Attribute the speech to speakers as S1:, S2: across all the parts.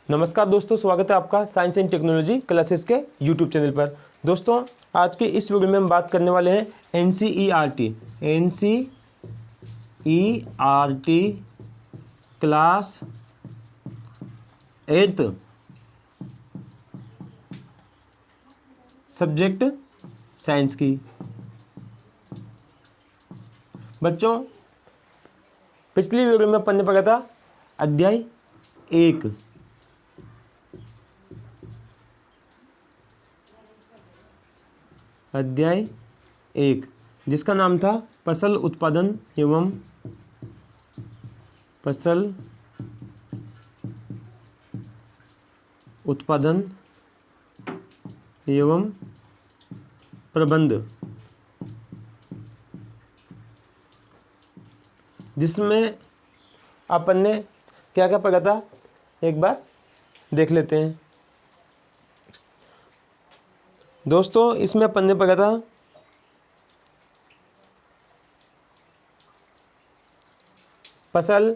S1: नमस्कार दोस्तों, स्वागत है आपका साइंस एंड टेक्नोलॉजी क्लासेस के यूट्यूब चैनल पर। दोस्तों, आज के इस वीडियो में हम बात करने वाले हैं एनसीईआरटी क्लास 8 सब्जेक्ट साइंस की। बच्चों, पिछली वीडियो में अपन ने पढ़ा था अध्याय 1। अध्याय 1 जिसका नाम था फसल उत्पादन एवं प्रबंध, जिसमें अपन ने क्या क्या पढ़ा था एक बार देख लेते हैं। दोस्तों, इसमें अपन ने पढ़ा था फसल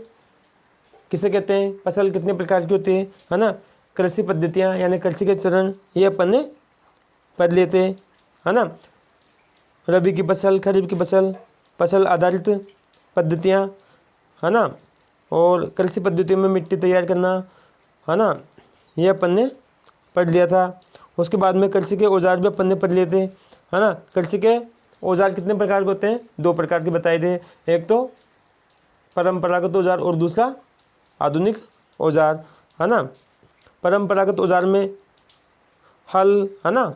S1: किसे कहते हैं, फसल कितने प्रकार की होती है ना। कृषि पद्धतियाँ यानी कृषि के चरण ये अपन ने पढ़ लिए थे, है ना। रबी की फसल, खरीफ की फसल, फसल आधारित पद्धतियाँ, है ना। और कृषि पद्धतियों में मिट्टी तैयार करना, है ना, ये अपन ने पढ़ लिया था। उसके बाद में कृषि के औजार भी अपन ने पढ़ लिए थे, है ना। कृषि के औजार कितने प्रकार के होते हैं, 2 प्रकार के बताए थे। एक तो परंपरागत औजार और दूसरा आधुनिक औजार, है ना। परंपरागत औजार में हल, है ना,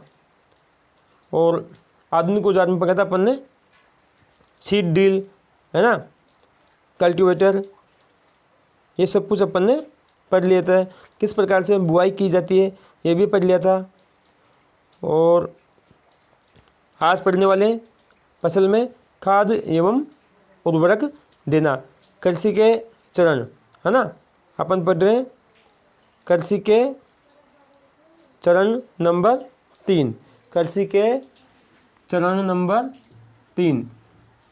S1: और आधुनिक औजार में पढ़ा था अपन ने सीड ड्रिल, है ना, कल्टीवेटर, ये सब कुछ अपन ने पढ़ लिया था। किस प्रकार से बुआई की जाती है ये भी पढ़ लिया था। और आज पढ़ने वाले फसल में खाद एवं उर्वरक देना, कृषि के चरण, है ना। अपन पढ़ रहे हैं कृषि के चरण नंबर 3, कृषि के चरण नंबर 3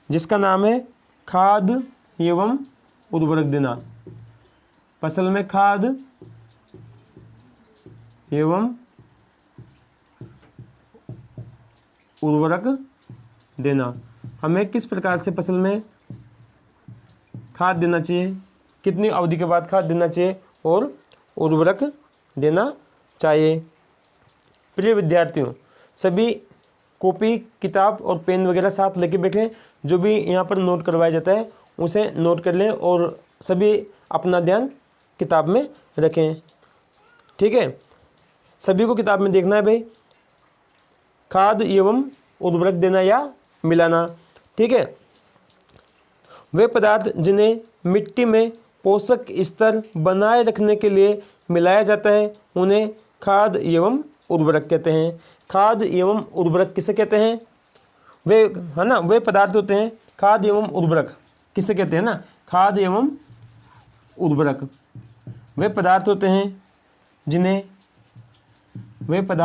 S1: जिसका नाम है खाद एवं उर्वरक देना। फसल में खाद एवं उर्वरक देना। हमें किस प्रकार से फसल में खाद देना चाहिए, कितनी अवधि के बाद खाद देना चाहिए और उर्वरक देना चाहिए। प्रिय विद्यार्थियों, सभी कॉपी, किताब और पेन वगैरह साथ लेके बैठें। जो भी यहाँ पर नोट करवाया जाता है उसे नोट कर लें और सभी अपना ध्यान किताब में रखें, ठीक है। सभी को किताब में देखना है भाई, खाद एवं उर्वरक देना या मिलाना, ठीक है। वे पदार्थ जिन्हें मिट्टी में पोषक स्तर बनाए रखने के लिए मिलाया जाता है उन्हें खाद एवं उर्वरक कहते हैं। खाद एवं उर्वरक किसे कहते हैं, वे, है ना, वे पदार्थ होते हैं। खाद एवं उर्वरक किसे कहते हैं ना, खाद एवं उर्वरक वे पदार्थ होते हैं जिन्हें मिट्टी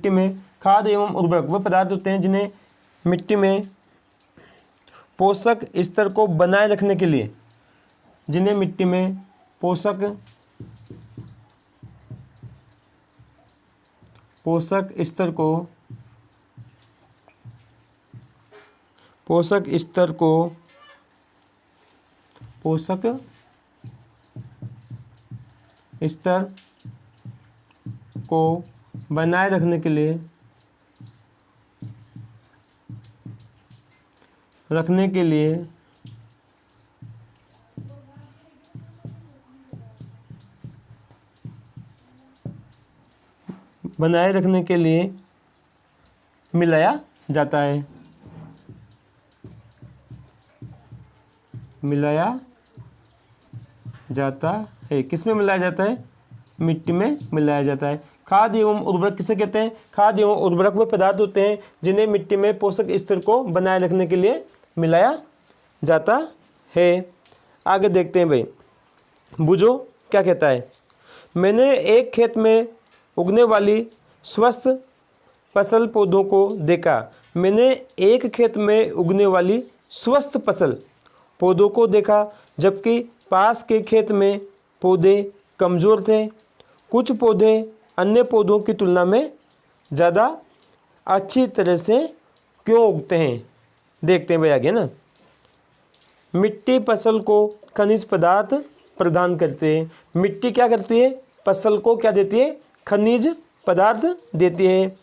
S1: में खाद एवं उर्वरक वे पदार्थ होते हैं जिन्हें मिट्टी में पोषक स्तर को बनाए रखने के लिए, बनाए रखने के लिए मिलाया जाता है। किस में मिलाया जाता है, मिट्टी में मिलाया जाता है। खाद एवं उर्वरक किसे कहते हैं, खाद एवं उर्वरक वे पदार्थ होते हैं जिन्हें मिट्टी में पोषक स्तर को बनाए रखने के लिए मिलाया जाता है। आगे देखते हैं भाई, बुझो क्या कहता है। मैंने एक खेत में उगने वाली स्वस्थ फसल पौधों को देखा। मैंने एक खेत में उगने वाली स्वस्थ फसल पौधों को देखा, जबकि पास के खेत में पौधे कमज़ोर थे। कुछ पौधे अन्य पौधों की तुलना में ज़्यादा अच्छी तरह से क्यों उगते हैं, देखते हैं भाई आगे ना। मिट्टी फसल को खनिज पदार्थ प्रदान करते हैं। मिट्टी क्या करती है, फसल को क्या देती है, खनिज पदार्थ देती है।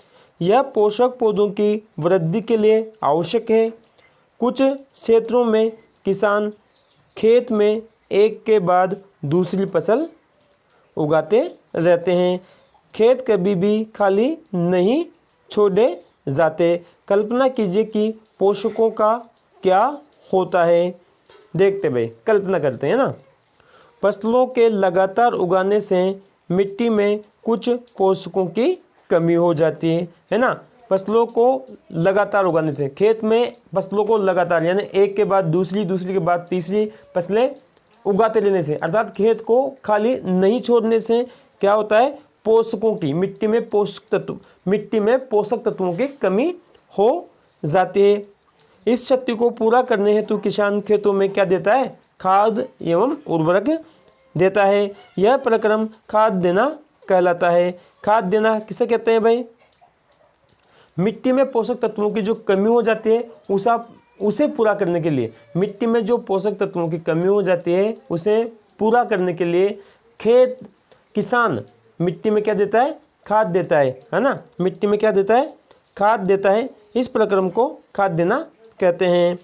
S1: यह पोषक पौधों की वृद्धि के लिए आवश्यक है। कुछ क्षेत्रों में किसान खेत में एक के बाद दूसरी फसल उगाते रहते हैं। खेत कभी भी खाली नहीं छोड़े जाते। कल्पना कीजिए कि पोषकों का क्या होता है, देखते भाई, कल्पना करते हैं ना। फसलों के लगातार उगाने से मिट्टी में कुछ पोषकों की कमी हो जाती है ना। फसलों को लगातार उगाने से, खेत में फसलों को लगातार यानी एक के बाद दूसरी, दूसरी के बाद तीसरी फसलें उगाते रहने से, अर्थात खेत को खाली नहीं छोड़ने से क्या होता है, पोषकों की, मिट्टी में पोषक तत्वों की कमी हो जाती है। इस क्षति को पूरा करने हेतु किसान खेतों में क्या देता है, खाद एवं उर्वरक देता है। यह प्रक्रम खाद देना कहलाता है। खाद देना किसे कहते हैं भाई, मिट्टी में पोषक तत्वों की जो कमी हो जाती है उसे पूरा करने के लिए, मिट्टी में जो पोषक तत्वों की कमी हो जाती है उसे पूरा करने के लिए किसान मिट्टी में क्या देता है, खाद देता है ना। मिट्टी में क्या देता है, खाद देता है। इस प्रक्रम को खाद देना कहते हैं।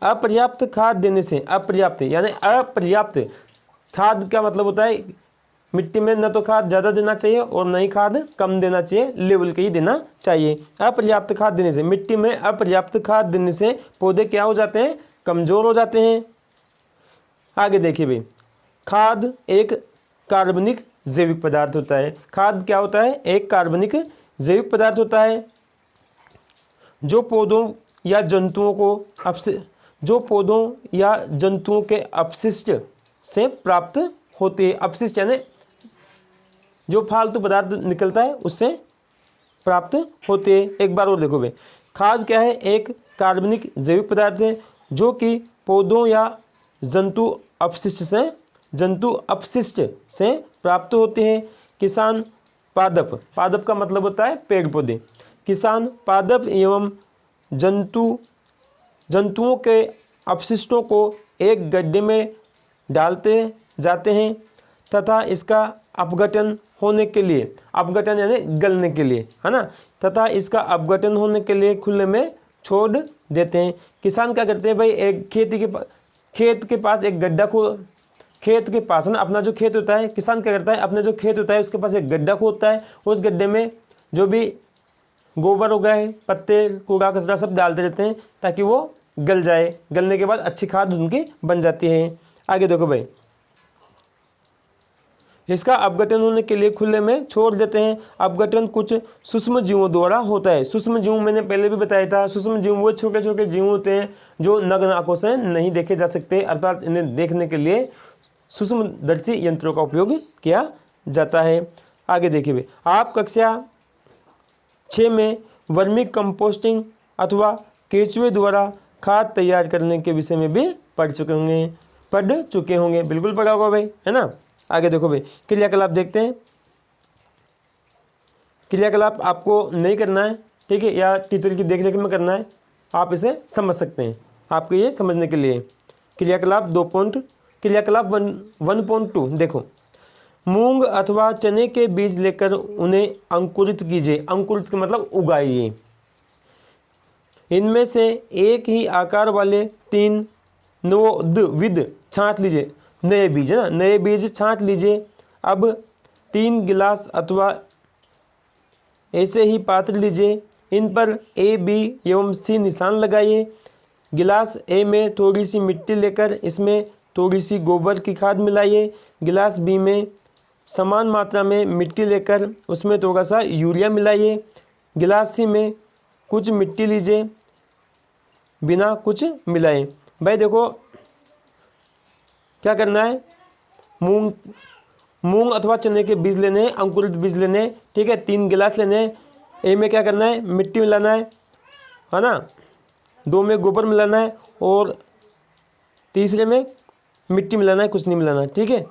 S1: अपर्याप्त खाद देने से, अपर्याप्त यानी अपर्याप्त खाद का मतलब होता है मिट्टी में न तो खाद ज़्यादा देना चाहिए और न ही खाद कम देना चाहिए, लेवल के ही देना चाहिए। अपर्याप्त खाद देने से, मिट्टी में अपर्याप्त खाद देने से पौधे क्या हो जाते हैं, कमज़ोर हो जाते हैं। आगे देखिए भाई, खाद एक कार्बनिक जैविक पदार्थ होता है। खाद क्या होता है, एक कार्बनिक जैविक पदार्थ होता है जो पौधों या जंतुओं के अपशिष्ट से प्राप्त होती है। अपशिष्ट यानी जो फालतू पदार्थ निकलता है उससे प्राप्त होते हैं। एक बार और देखो भाई, खाद क्या है, एक कार्बनिक जैविक पदार्थ है जो कि पौधों या जंतु अपशिष्ट से प्राप्त होते हैं। किसान पादप का मतलब होता है पेड़ पौधे। किसान पादप एवं जंतुओं के अपशिष्टों को एक गड्ढे में डालते जाते हैं तथा इसका अपघटन होने के लिए, अपघटन यानी गलने के लिए, है ना, तथा इसका अपघटन होने के लिए खुले में छोड़ देते हैं। किसान क्या करते हैं भाई, एक खेत के पास एक गड्ढा खेत के पास ना, अपना जो खेत होता है, किसान क्या करता है, अपना जो खेत होता है उसके पास एक गड्ढा खोदता है। उस गड्ढे में जो भी गोबर हो गए, पत्ते, कूड़ा कचरा सब डालते रहते हैं ताकि वो गल जाए। गलने के बाद अच्छी खाद उनकी बन जाती है। आगे देखो भाई, इसका अपघटन होने के लिए खुले में छोड़ देते हैं। अपघटन कुछ सूक्ष्म जीवों द्वारा होता है। सूक्ष्म जीव मैंने पहले भी बताया था, सूक्ष्म जीव वो छोटे छोटे जीव होते हैं जो नग्न आंखों से नहीं देखे जा सकते, अर्थात इन्हें देखने के लिए सूक्ष्मदर्शी यंत्रों का उपयोग किया जाता है। आगे देखिए भाई, आप कक्षा 6 में वर्मी कंपोस्टिंग अथवा केंचुए द्वारा खाद तैयार करने के विषय में भी पढ़ चुके होंगे, बिल्कुल पढ़ा होगा भाई, है ना। आगे देखो भाई, क्रियाकलाप देखते हैं। क्रियाकलाप आपको नहीं करना है, ठीक है, या टीचर की देखरेख में करना है, आप इसे समझ सकते हैं, आपको ये समझने के लिए। क्रियाकलाप 2 पॉइंट, क्रियाकलाप 1.2 देखो, मूंग अथवा चने के बीज लेकर उन्हें अंकुरित कीजिए। अंकुरित का मतलब उगाइए। इनमें से एक ही आकार वाले 3 नवोद्भिद छांट लीजिए, नए बीज है ना, नए बीज छांट लीजिए। अब 3 गिलास अथवा ऐसे ही पात्र लीजिए, इन पर A, B एवं C निशान लगाइए। गिलास A में थोड़ी सी मिट्टी लेकर इसमें थोड़ी सी गोबर की खाद मिलाइए। गिलास B में समान मात्रा में मिट्टी लेकर उसमें थोड़ा सा यूरिया मिलाइए। गिलास C में कुछ मिट्टी लीजिए बिना कुछ मिलाए। भाई देखो क्या करना है, मूंग अथवा चने के बीज लेने हैं, अंकुरित बीज लेने हैं, ठीक है। 3 गिलास लेने हैं। ए में क्या करना है, मिट्टी मिलाना है ना। 2 में गोबर मिलाना है और तीसरे में मिट्टी मिलाना है, कुछ नहीं मिलाना है, ठीक है।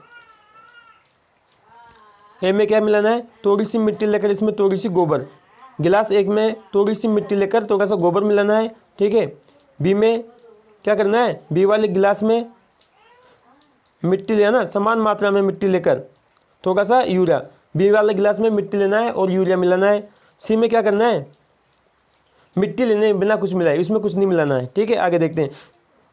S1: ए में क्या मिलाना है, थोड़ी सी मिट्टी लेकर इसमें थोड़ी सी गोबर। गिलास 1 में थोड़ी सी मिट्टी लेकर थोड़ा सा गोबर मिलाना है, ठीक है। बी में क्या करना है, बी वाले गिलास में मिट्टी लेना, समान मात्रा में मिट्टी लेकर थोड़ा सा यूरिया। बी वाले गिलास में मिट्टी लेना है और यूरिया मिलाना है। सी में क्या करना है, मिट्टी लेने बिना कुछ मिलाए, इसमें कुछ नहीं मिलाना है, ठीक है। आगे देखते हैं।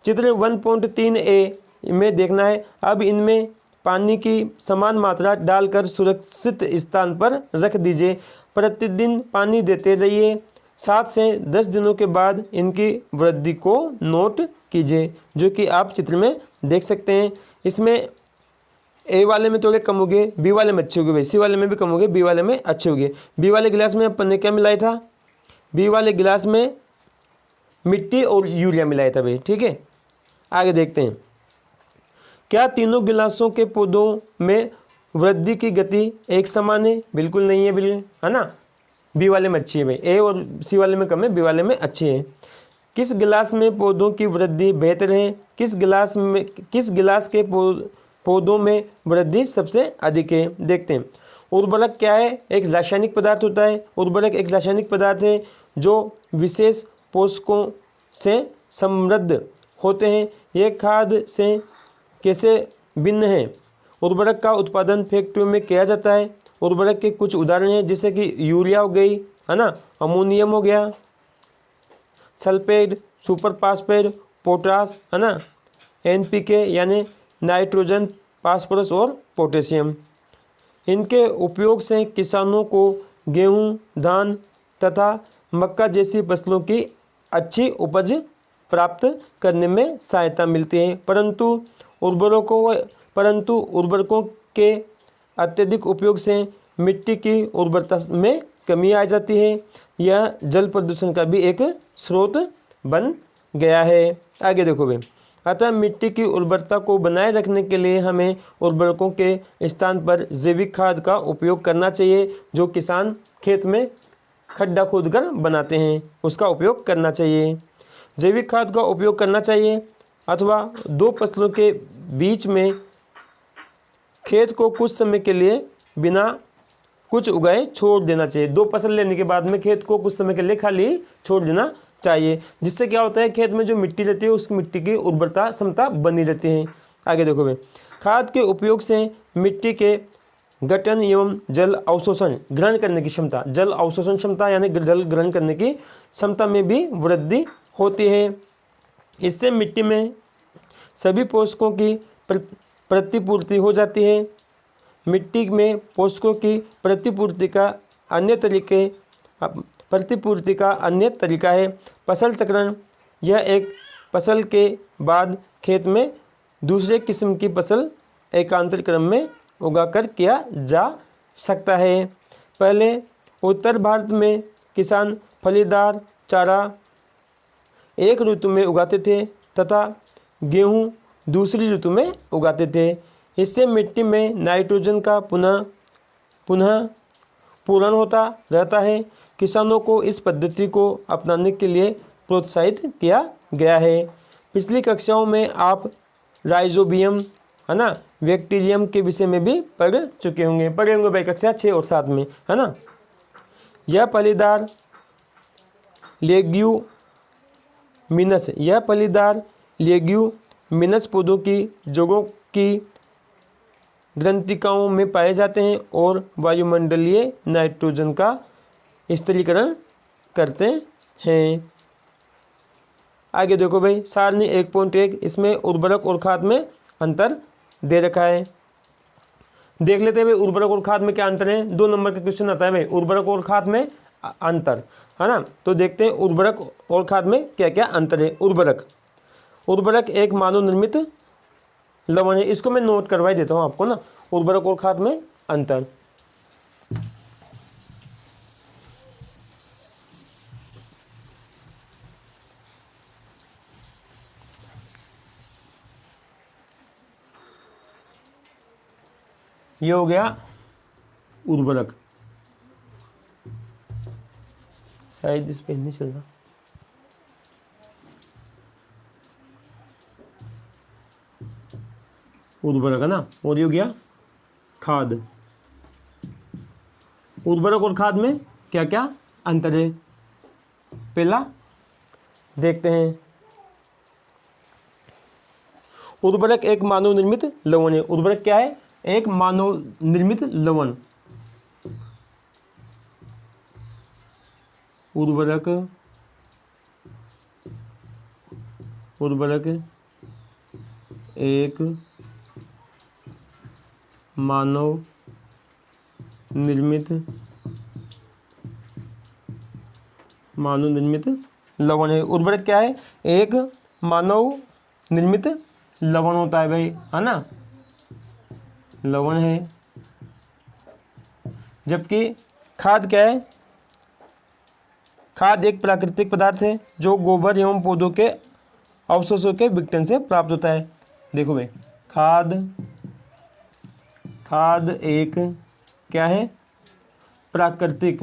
S1: चित्र 1.3a में देखना है। अब इनमें पानी की समान मात्रा डालकर सुरक्षित स्थान पर रख दीजिए। प्रतिदिन पानी देते रहिए। 7 से 10 दिनों के बाद इनकी वृद्धि को नोट कीजिए, जो कि आप चित्र में देख सकते हैं। इसमें ए वाले में थोड़े कम हो गए, बी वाले में अच्छे हो गए, सी वाले में भी कम हो गए, बी वाले में अच्छे हो गए। बी वाले गिलास में अपन ने क्या मिलाया था, बी वाले गिलास में मिट्टी और यूरिया मिलाया था भाई, ठीक है। आगे देखते हैं। क्या तीनों गिलासों के पौधों में वृद्धि की गति एक समान है? बिल्कुल नहीं है, बिल्कुल, है ना। बी वाले में अच्छी है भाई, ए और सी वाले में कम है, बी वाले में अच्छी है। किस गिलास में पौधों की वृद्धि बेहतर है? किस गिलास के पौधों में वृद्धि सबसे अधिक है? देखते हैं। उर्वरक क्या है? एक रासायनिक पदार्थ होता है। उर्वरक एक रासायनिक पदार्थ है जो विशेष पोषकों से समृद्ध होते हैं। यह खाद से कैसे भिन्न है? उर्वरक का उत्पादन फैक्ट्रियों में किया जाता है। उर्वरक के कुछ उदाहरण हैं, जैसे कि यूरिया हो गई, है ना, अमोनियम हो गया, सल्फेट, सुपर फास्फेट, पोटास, है ना, एनपीके यानी नाइट्रोजन, फास्फोरस और पोटेशियम। इनके उपयोग से किसानों को गेहूं, धान तथा मक्का जैसी फसलों की अच्छी उपज प्राप्त करने में सहायता मिलती है। परंतु उर्वरकों के अत्यधिक उपयोग से मिट्टी की उर्वरता में कमी आ जाती है। यह जल प्रदूषण का भी एक स्रोत बन गया है। आगे देखो भाई। अतः मिट्टी की उर्वरता को बनाए रखने के लिए हमें उर्वरकों के स्थान पर जैविक खाद का उपयोग करना चाहिए। जो किसान खेत में खड्डा खोदकर बनाते हैं, उसका उपयोग करना चाहिए। जैविक खाद का उपयोग करना चाहिए, अथवा 2 फसलों के बीच में खेत को कुछ समय के लिए बिना कुछ उगाए छोड़ देना चाहिए। 2 फसल लेने के बाद में खेत को कुछ समय के लिए खाली छोड़ देना चाहिए, जिससे क्या होता है, खेत में जो मिट्टी रहती है उस मिट्टी की उर्वरता क्षमता बनी रहती है। आगे देखो भाई। खाद के उपयोग से मिट्टी के गठन एवं जल अवशोषण ग्रहण करने की क्षमता, जल अवशोषण क्षमता यानी जल ग्रहण करने की क्षमता में भी वृद्धि होती है। इससे मिट्टी में सभी पोषकों की प्रतिपूर्ति हो जाती है। मिट्टी में पोषकों की प्रतिपूर्ति का अन्य तरीका है फसल चक्रण। यह एक फसल के बाद खेत में दूसरे किस्म की फसल एकांतर क्रम में उगाकर किया जा सकता है। पहले उत्तर भारत में किसान फलीदार चारा एक ऋतु में उगाते थे तथा गेहूं दूसरी ऋतु में उगाते थे। इससे मिट्टी में नाइट्रोजन का पुनः पूरण होता रहता है। किसानों को इस पद्धति को अपनाने के लिए प्रोत्साहित किया गया है। पिछली कक्षाओं में आप राइजोबियम, है ना, बैक्टीरियम के विषय में भी पढ़ होंगे भाई, कक्षा 6 और 7 में, है ना। यह फलीदार लेग्यूमिनस पौधों की जड़ों की ग्रंथिकाओं में पाए जाते हैं और वायुमंडलीय नाइट्रोजन का स्थिरीकरण करते हैं। आगे देखो भाई, सारणी 1.1, इसमें उर्वरक और खाद में अंतर दे रखा है। देख लेते हैं भाई उर्वरक और खाद में क्या अंतर है। 2 नंबर का क्वेश्चन आता है भाई, उर्वरक और खाद में अंतर, है ना। तो देखते हैं उर्वरक और खाद में क्या क्या अंतर है। उर्वरक एक मानव निर्मित लवण है। इसको मैं नोट करवा देता हूँ आपको ना, उर्वरक और खाद में अंतर। ये हो गया उर्वरक, शायद इस पे नहीं चल रहा, उर्वरक है ना। और ये हो गया खाद। उर्वरक और खाद में क्या क्या अंतर है, पहला देखते हैं। उर्वरक एक मानव निर्मित लवण है। उर्वरक क्या है, एक मानव निर्मित लवण। उर्वरक एक मानव निर्मित लवण है। उर्वरक क्या है, एक मानव निर्मित लवण होता है भाई, है ना, लवण है। जबकि खाद क्या है, खाद एक प्राकृतिक पदार्थ है जो गोबर एवं पौधों के अवशेषों के विघटन से प्राप्त होता है। देखो भाई, खाद एक क्या है, प्राकृतिक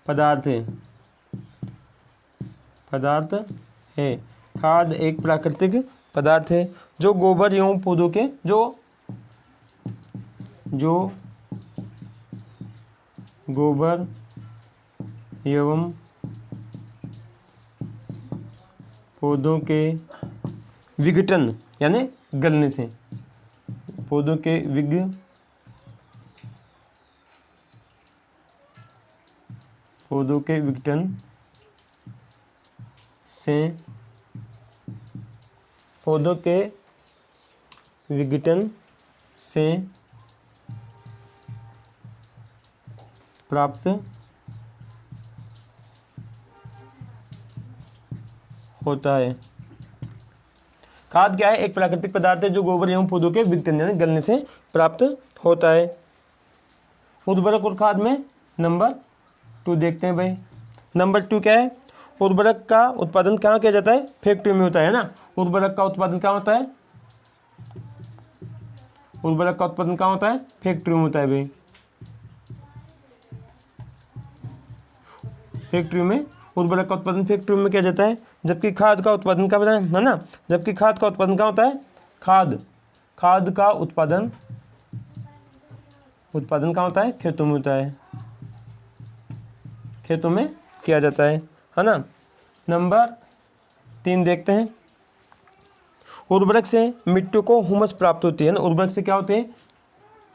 S1: पदार्थ है। खाद एक प्राकृतिक पदार्थ है जो गोबर एवं पौधों के गोबर एवं पौधों के विघटन यानी गलने से, पौधों के विघटन से प्राप्त होता है। खाद क्या है, एक प्राकृतिक पदार्थ है जो गोबर एवं पौधों के विघटन यानी गलने से प्राप्त होता है। उर्वरक और खाद में नंबर 2 देखते हैं भाई। नंबर 2 क्या है, उर्वरक का उत्पादन कहाँ किया जाता है, फैक्ट्री में होता है ना। उर्वरक का उत्पादन कहाँ होता है, फैक्ट्री में होता है भाई। फैक्ट्री में उर्वरक का उत्पादन फैक्ट्री में किया जाता है। जबकि खाद का उत्पादन कहाँ होता है ना, जबकि खाद का उत्पादन कहाँ होता है, खाद का उत्पादन कहाँ होता है, खेतों में होता है, खेतों में किया जाता है ना। नंबर 3 देखते हैं। उर्वरक से मिट्टी को हुमस प्राप्त होती है ना। उर्वरक से क्या होते हैं,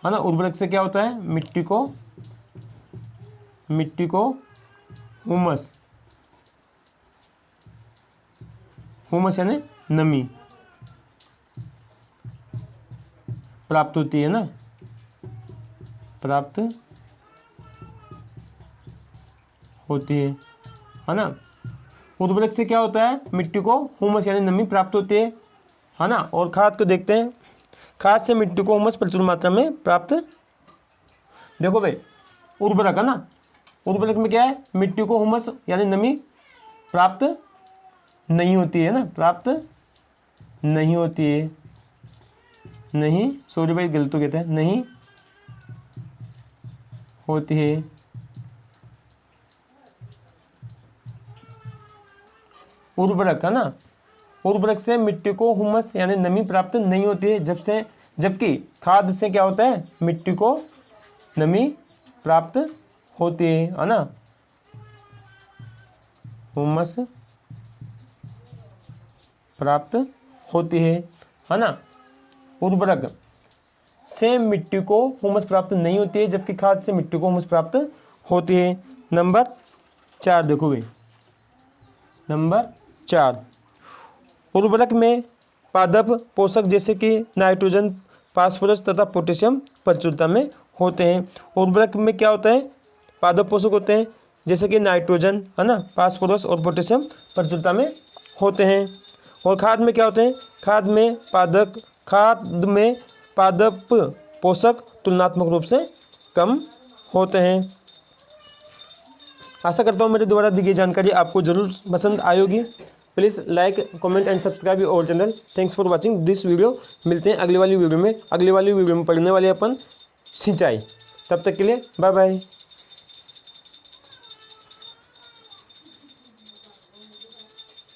S1: है ना, उर्वरक से क्या होता है, मिट्टी को हुमस यानी नमी प्राप्त होती है ना, प्राप्त होती है ना। उर्वरक से क्या होता है, मिट्टी को हुमस यानी नमी प्राप्त होती है ना। और खाद को देखते हैं। खाद से मिट्टी को हुमस प्रचुर मात्रा में प्राप्त, देखो भाई उर्वरक है ना, उर्वरक में क्या है, मिट्टी को हुमस यानी नमी प्राप्त नहीं होती है ना, प्राप्त नहीं होती है, नहीं सॉरी भाई गलत कहते हैं, नहीं होती है। उर्वरक है ना, उर्वरक से मिट्टी को हुमस यानी नमी प्राप्त नहीं होती है। जबकि खाद से क्या होता है, मिट्टी को नमी प्राप्त होती है ना, हुमस प्राप्त होती है ना। उर्वरक से मिट्टी को हुमस प्राप्त नहीं होती है, जबकि खाद से मिट्टी को हुमस प्राप्त होती है। नंबर 4 देखो भाई, नंबर 4 उर्वरक में पादप पोषक जैसे कि नाइट्रोजन, फास्फोरस तथा पोटेशियम प्रचुरता में होते हैं। उर्वरक में क्या होता है, पादप पोषक होते हैं जैसे कि नाइट्रोजन है ना, फास्फोरस और पोटेशियम प्रचुरता में होते हैं। और खाद में क्या होते हैं, खाद में पादप पोषक तुलनात्मक रूप से कम होते हैं। आशा करता हूँ मेरे द्वारा दी गई जानकारी आपको जरूर पसंद आएगी। Please like comment and subscribe और channel. Thanks for watching this video. मिलते हैं अगली वाली वीडियो में। अगली वाली वीडियो में पढ़ने वाले अपन सिंचाई। तब तक के लिए बाय बाय।